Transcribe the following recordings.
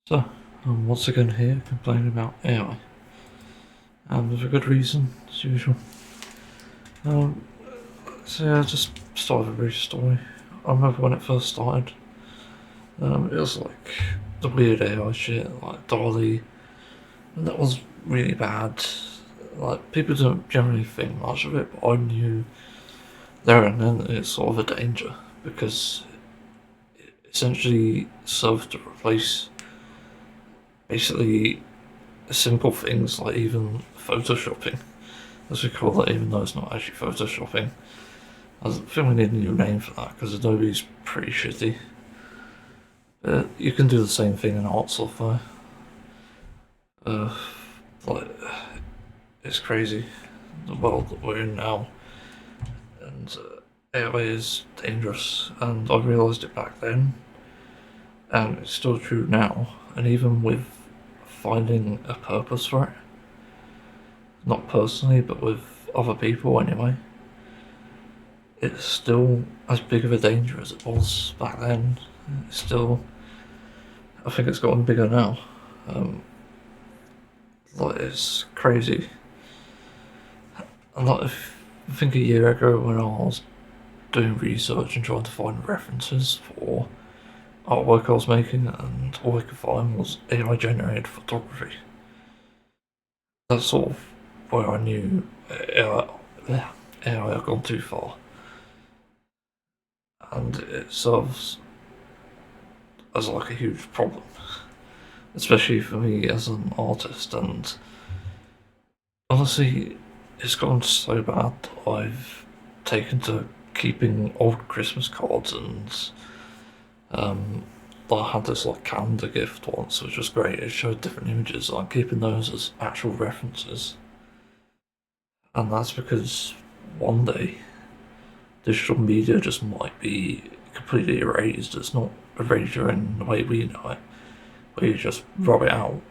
So, I'm once again here complaining about AI, and with a good reason, as usual. Um, so yeah, just start with a brief story. I remember when it first started, it was like the weird AI shit, like Dolly, and that was really bad. Like, people don't generally think much of it, but I knew there and then that it's sort of a danger, because it essentially served to replace basically simple things like even photoshopping, as we call it, even though it's not actually photoshopping. I think we need a new name for that because Adobe's pretty shitty. But you can do the same thing in art software. Like, it's crazy the world that we're in now, and AI is dangerous. And I realised it back then, and it's still true now. And even with finding a purpose for it, not personally, but with other people anyway, it's still as big of a danger as it was back then. It's still, I think it's gotten bigger now. Like, it's crazy. And like, I think a year ago when I was doing research and trying to find references for artwork I was making, and all I could find was AI generated photography. That's sort of where I knew AI had gone too far. And it serves as like a huge problem, especially for me as an artist. And honestly, it's gone so bad that I've taken to keeping old Christmas cards, and I had this like calendar gift once, which was great. It showed different images. I'm keeping those as actual references, and that's because one day digital media just might be completely erased. It's not erasure in the way we know it, where you just rub it out.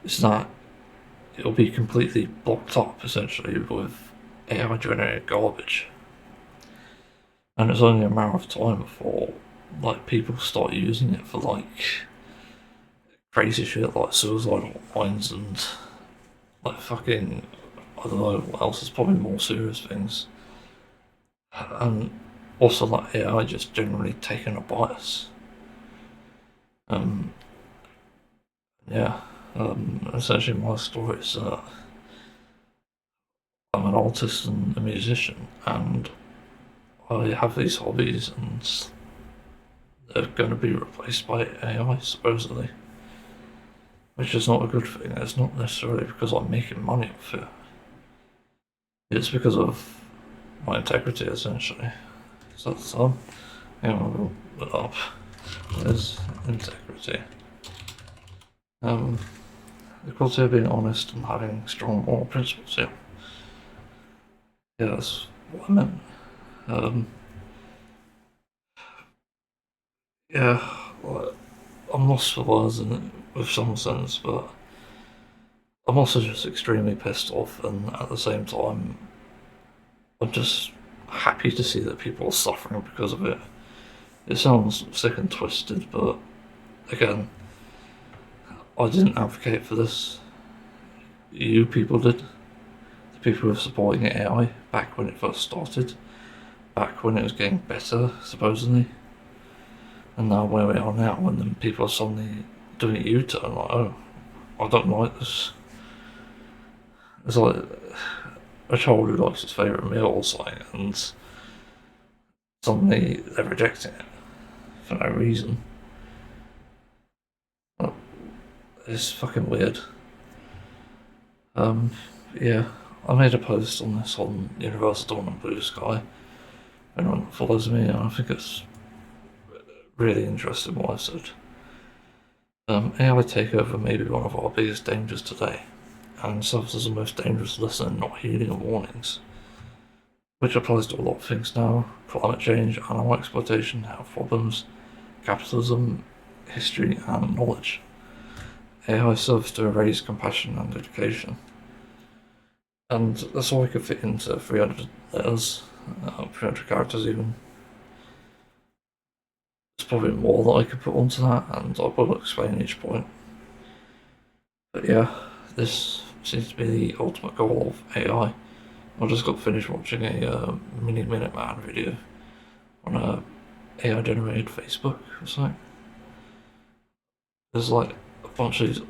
It's that it'll be completely blocked up essentially with AI generated garbage. And it's only a matter of time before like people start using it for like crazy shit like suicidal lines and like fucking, I don't know what else, is probably more serious things. And also like AI just generally taking a bias. Um yeah. Essentially my story is I'm an artist and a musician, and I have these hobbies, and they're going to be replaced by AI supposedly, which is not a good thing. It's not necessarily because I'm making money off it. It's because of my integrity, essentially. So that's hang on, I'll put it up. There's integrity. The quality of being honest and having strong moral principles. Yeah, yeah, that's what I meant. Um, yeah, well, I'm lost for words in it with some sense, but I'm also just extremely pissed off, and at the same time, I'm just happy to see that people are suffering because of it. It sounds sick and twisted, but again, I didn't advocate for this. You people did. The people who were supporting AI back when it first started, back when it was getting better, supposedly. And now where we are now, and then people are suddenly doing a U-turn, like, oh, I don't like this. It's like a child who likes his favourite meal or something, and suddenly they're rejecting it for no reason. It's fucking weird. Yeah, I made a post on this on Universal Dawn and Blue Sky. Anyone that follows me, and I think it's really interesting what I said. AI takeover may be one of our biggest dangers today, and serves as the most dangerous lesson not heeding of warnings, which applies to a lot of things now: climate change, animal exploitation, health problems, capitalism, history, and knowledge. AI serves to erase compassion and education. And that's all I could fit into 300 letters, 300 characters even. probably more that I could put onto that, and I will explain each point. But yeah, this seems to be the ultimate goal of AI. I just got finished watching a mini Minute Man video on a AI generated Facebook or something. There's like a bunch of these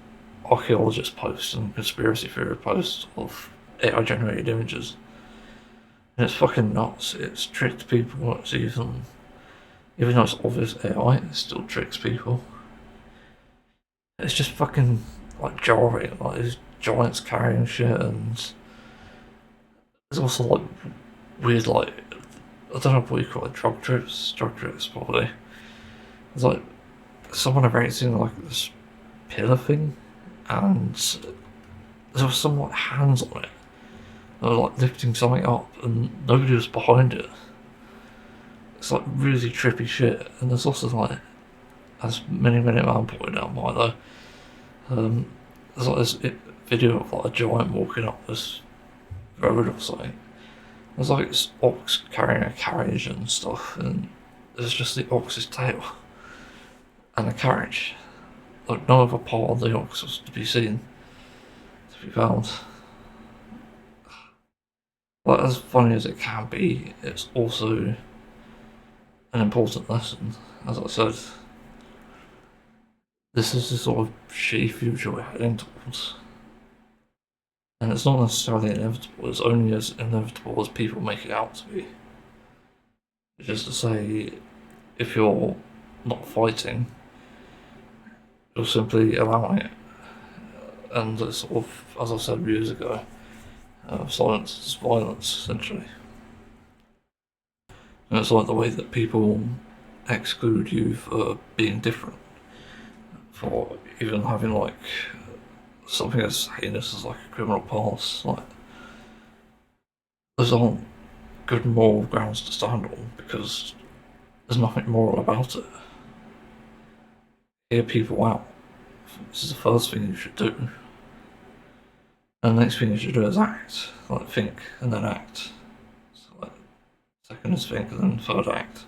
archaeologist posts and conspiracy theory posts of AI generated images. And it's fucking nuts. It's tricked people. It's even though it's obvious AI, it still tricks people. It's just fucking like jarring, like these giants carrying shit, and there's also like weird, like, I don't know what you call it, drug trips probably. It's like someone erasing like this pillar thing, and there was some like hands on it. They were like lifting something up, and nobody was behind it. It's like really trippy shit, and there's also like, as Minute Man pointed out, by though, there's like this video of like a giant walking up this road or something. There's like this ox carrying a carriage and stuff, and there's just the ox's tail and a carriage. Like no other part of the ox was to be seen, to be found. Like, as funny as it can be, it's also an important lesson. As I said, this is the sort of shitty future we're heading towards. And it's not necessarily inevitable, it's only as inevitable as people make it out to be. Which is to say, if you're not fighting, you're simply allowing it. And it's sort of, as I said years ago, silence is violence, essentially. And it's like the way that people exclude you for being different, for even having like something as heinous as like a criminal past. Like, those aren't good moral grounds to stand on because there's nothing moral about it. Hear people out. This is the first thing you should do. And the next thing you should do is act. Like, think and then act. So like, second is think and then third act.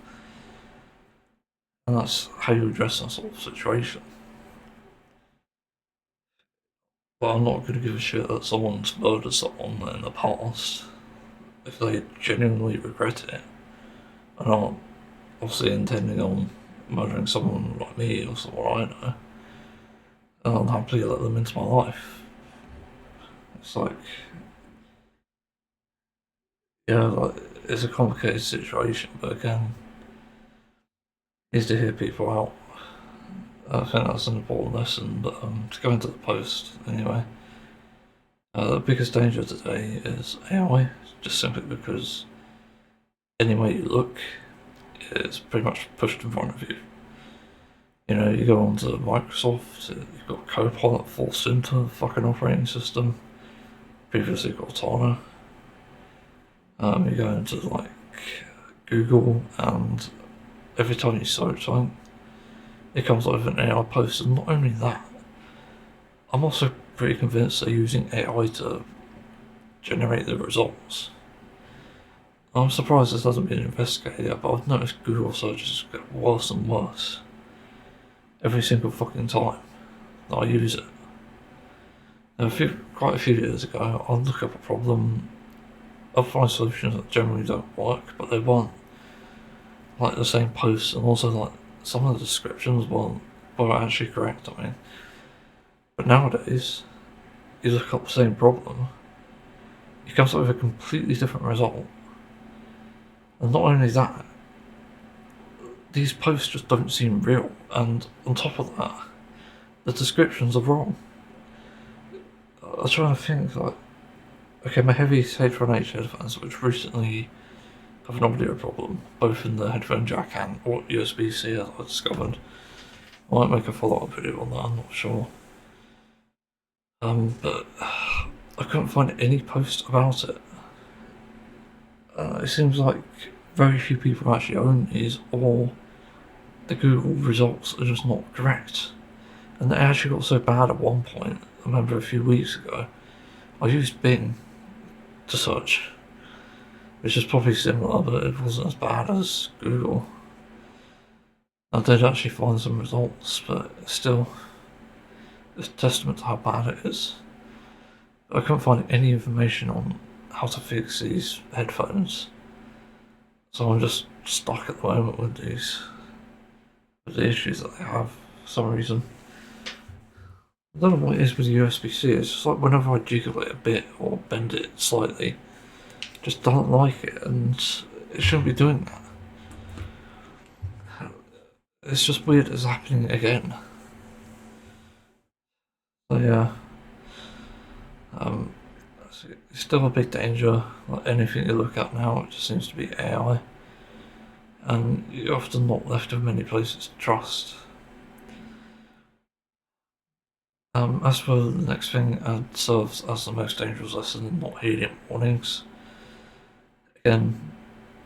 And that's how you address that sort of situation. But I'm not going to give a shit that someone's murdered someone in the past if they genuinely regret it and aren't obviously intending on murdering someone like me or someone I know. And I'll happily let them into my life. It's like, yeah, like, it's a complicated situation, but again, is to hear people out. I think that's an important lesson, but to go into the post anyway. The biggest danger today is AI, just simply because any way you look, it's pretty much pushed in front of you. You know, you go onto Microsoft, you've got Copilot forced into the fucking operating system. Previously Cortana. You go into like Google, and every time you search something, it comes up with an AI post. And not only that, I'm also pretty convinced they're using AI to generate the results. I'm surprised this hasn't been investigated yet, but I've noticed Google searches get worse and worse every single fucking time that I use it. Now, quite a few years ago, I'd look up a problem, I'd find solutions that generally don't work, but they weren't like the same posts, and also like some of the descriptions weren't actually correct. I mean, but nowadays, you look up the same problem, it comes up with a completely different result. And not only that, these posts just don't seem real, and on top of that, the descriptions are wrong. I was trying to think, like, okay, my heavy H1H headphones, which recently have an audio problem, both in the headphone jack and USB-C, as I discovered. I might make a follow-up video on that, I'm not sure. But I couldn't find any post about it. It seems like very few people actually own these, or the Google results are just not correct. And they actually got so bad at one point, I remember a few weeks ago, I used Bing to search, which is probably similar, but it wasn't as bad as Google. I did actually find some results, but still, it's a testament to how bad it is. I couldn't find any information on how to fix these headphones, so I'm just stuck at the moment with the issues that they have for some reason. I don't know what it is with USB-C, it's just like whenever I jiggle it a bit or bend it slightly, I just don't like it, and it shouldn't be doing that. It's just weird it's happening again. So yeah, it's still a big danger. Like anything you look at now, it just seems to be AI, and you're often not left with many places to trust. As for the next thing, it serves as the most dangerous lesson, not heeding warnings. Again,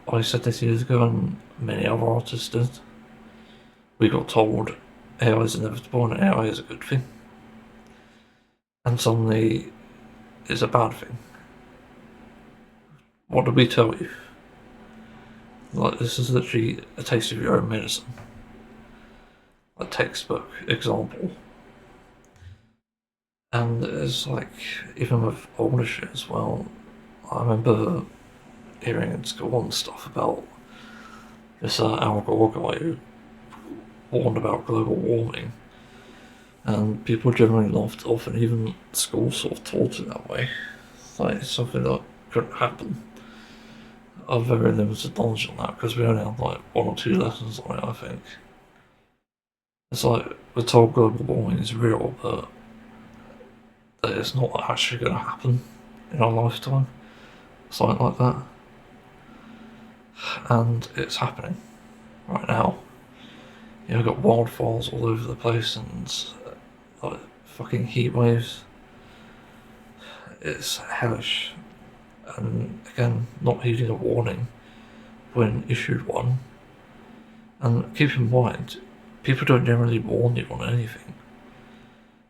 I said this years ago, and many other artists did. We got told AI is inevitable and AI is a good thing, and suddenly it's a bad thing. What did we tell you? Like, this is literally a taste of your own medicine. A textbook example. And it's like, even with older shit as well, I remember hearing in school and stuff about this Al Gore guy who warned about global warming, and people generally laughed it off, and even school sort of taught it that way. Like, it's something that couldn't happen. I've very limited knowledge on that because we only had like 1 or 2 lessons on it, I think. It's like we're told global warming is real, but that it's not actually going to happen in our lifetime. Something like that. And it's happening right now. You know, we've got wildfires all over the place and like fucking heat waves. It's hellish. And again, not heeding a warning when issued one. And keep in mind, people don't generally warn you on anything.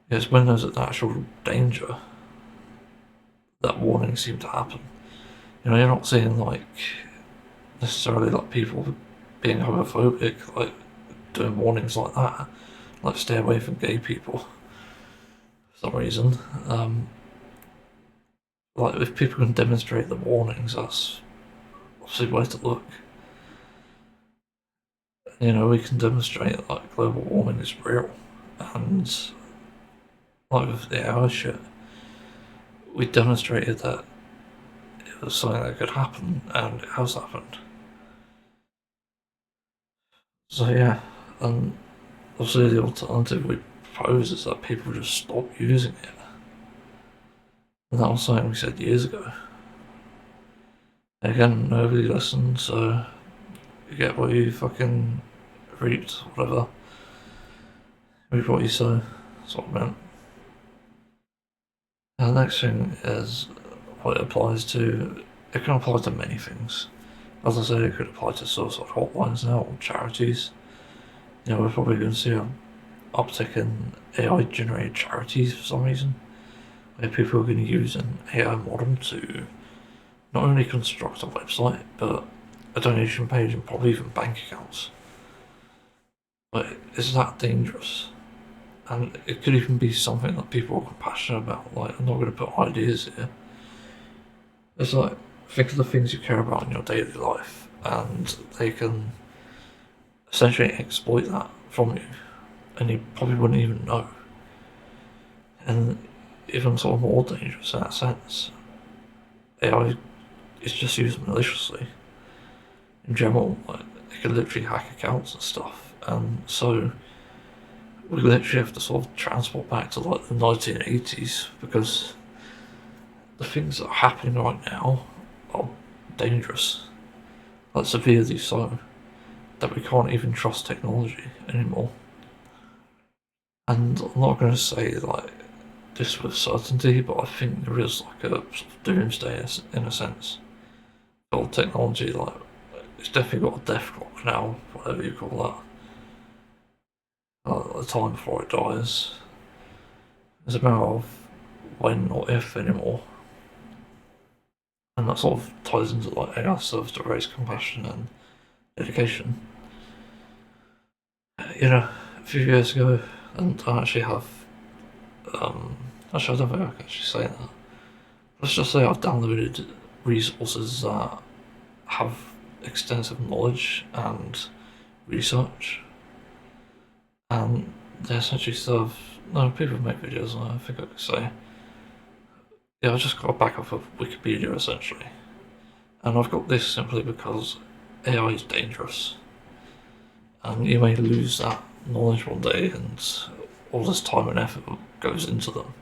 It's when there's an actual danger that warnings seem to happen. You know, you're not seeing like necessarily like people being homophobic, like doing warnings like that, like stay away from gay people for some reason. Like if people can demonstrate the warnings, that's obviously the way to look. You know, we can demonstrate like global warming is real, and like with the AI shit, we demonstrated that it was something that could happen, and it has happened. So yeah, and obviously the alternative we propose is that people just stop using it. And that was something we said years ago. Again, nobody listened, so you get what you fucking reaped, whatever. Reap what you sow, that's what I meant. And the next thing is what it applies to. It can apply to many things. As I said, it could apply to suicide hotlines now, or charities. You know, we're probably going to see an uptick in AI generated charities for some reason, where people are going to use an AI model to not only construct a website, but a donation page and probably even bank accounts. But is that dangerous? And it could even be something that people are passionate about. Like, I'm not going to put ideas here. It's like, think of the things you care about in your daily life, and they can essentially exploit that from you, and you probably wouldn't even know. And even sort of more dangerous in that sense, AI is just used maliciously. In general, like, they can literally hack accounts and stuff, and so we literally have to sort of transport back to like the 1980s, because the things that are happening right now are dangerous, like severely so, that we can't even trust technology anymore. And I'm not going to say like this with certainty, but I think there is like a sort of doomsday in a sense. For technology, like, it's definitely got a death clock now, whatever you call that. The time before it dies. It's a matter of when or if anymore. And that sort of ties into like AI serves to raise compassion and education. you know, a few years ago, and I actually have, actually I don't think I can actually say that. Let's just say I've downloaded resources that have extensive knowledge and research, and they essentially serve, no, people make videos, and I think I could say, yeah, I just got a backup of Wikipedia essentially. And I've got this simply because AI is dangerous. And you may lose that knowledge one day, and all this time and effort goes into them.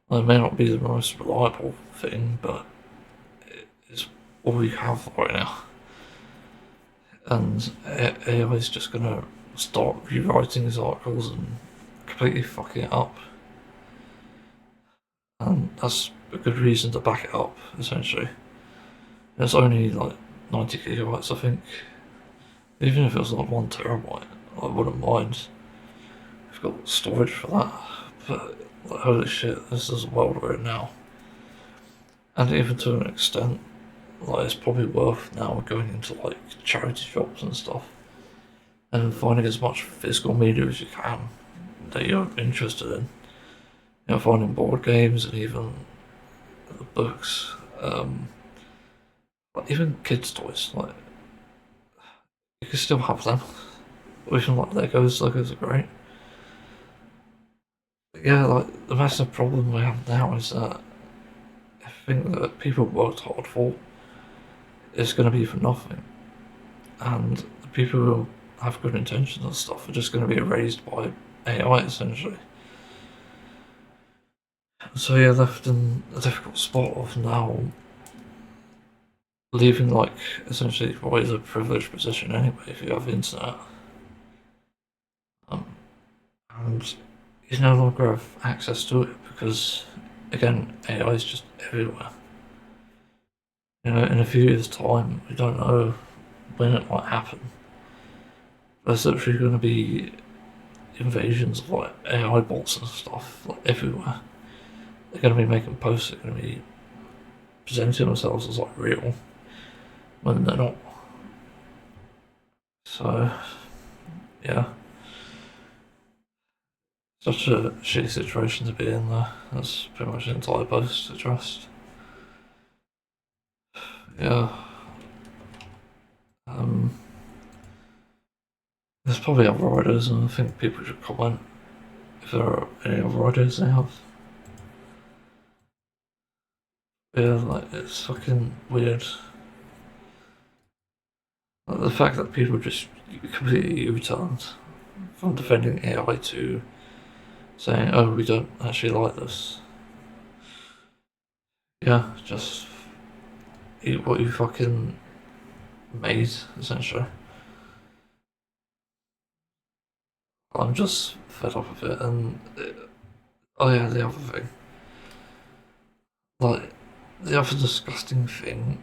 Well, it may not be the most reliable thing, but it's all we have right now. And AI is just gonna start rewriting these articles and completely fucking it up. And that's a good reason to back it up, essentially. It's only like 90 gigabytes, I think. Even if it was like 1 terabyte, I wouldn't mind. I've got storage for that. But like, holy shit, this is a world we're in now. And even to an extent, like it's probably worth now going into like charity shops and stuff, and finding as much physical media as you can that you're interested in. You know, finding board games and even the books, like even kids' toys. Like you can still have them. Even like Legos are great. But yeah, like the massive problem we have now is that everything that people worked hard for is going to be for nothing, and the people who have good intentions and stuff are just going to be erased by AI essentially. So you're left in a difficult spot of now leaving like essentially always a privileged position anyway if you have internet. And you no longer have access to it because again AI is just everywhere. You know, in a few years' time, we don't know when it might happen. There's literally going to be invasions of like AI bots and stuff like everywhere. They're going to be making posts. They're going to be presenting themselves as like real when they're not. So, yeah, such a shitty situation to be in there. That's pretty much the entire post addressed. Yeah. There's probably other ideas, and I think people should comment if there are any other ideas they have. Yeah, like, it's fucking weird. Like, the fact that people just completely U-turned from defending AI to saying, oh, we don't actually like this. Yeah, just eat what you fucking made, essentially. I'm just fed up of it, and oh yeah, the other thing. Like, the other disgusting thing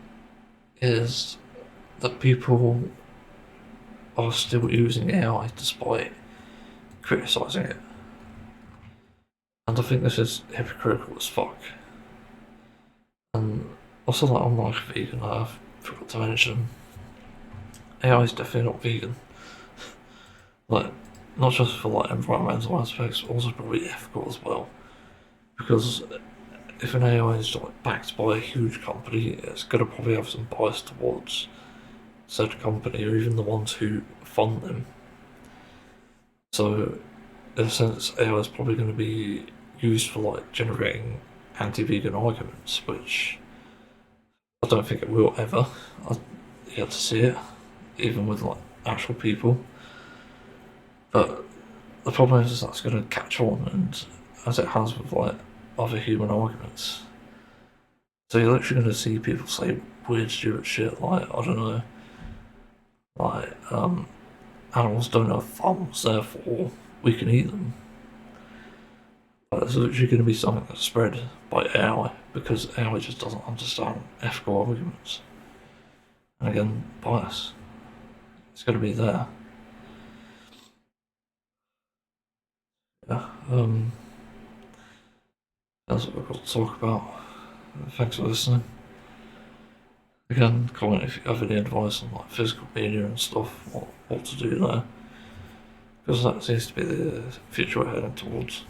is that people are still using AI despite criticising it. And I think this is hypocritical as fuck. And also, like, I'm like vegan, I forgot to mention, AI is definitely not vegan. Like, not just for like environmental aspects, but also probably ethical as well. Because if an AI is like backed by a huge company, it's gonna probably have some bias towards said company or even the ones who fund them. So, in a sense, AI is probably going to be used for like generating anti-vegan arguments, which I don't think it will ever. I've yet to see it, even with like actual people. But the problem is that's going to catch on, and as it has with like other human arguments. So you're literally going to see people say weird, stupid shit like, I don't know, like, animals don't have thumbs, therefore we can eat them. But it's literally going to be something that's spread by AI because AI just doesn't understand ethical arguments. And again, bias. It's going to be there. Yeah, that's what we've got to talk about. Thanks for listening. Again, comment if you have any advice on like physical media and stuff, what to do there. because that seems to be the future we're heading towards.